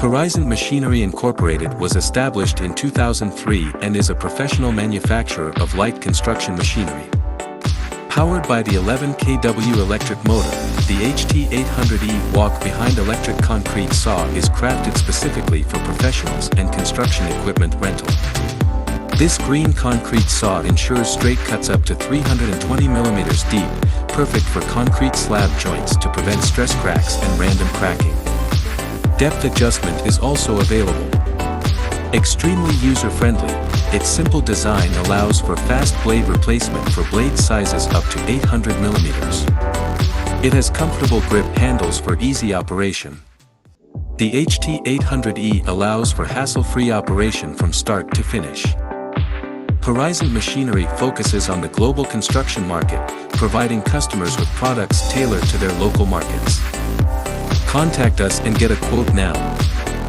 Horizont Machinery Incorporated was established in 2003 and is a professional manufacturer of light construction machinery. Powered by the 11 kW electric motor, the HT800E walk-behind electric concrete saw is crafted specifically for professionals and construction equipment rental. This green concrete saw ensures straight cuts up to 320 mm deep, perfect for concrete slab joints to prevent stress cracks and random cracking. Depth adjustment is also available. Extremely user-friendly, its simple design allows for fast blade replacement for blade sizes up to 800 mm. It has comfortable grip handles for easy operation. The HT800E allows for hassle-free operation from start to finish. Horizont Machinery focuses on the global construction market, providing customers with products tailored to their local markets. Contact us and get a quote now.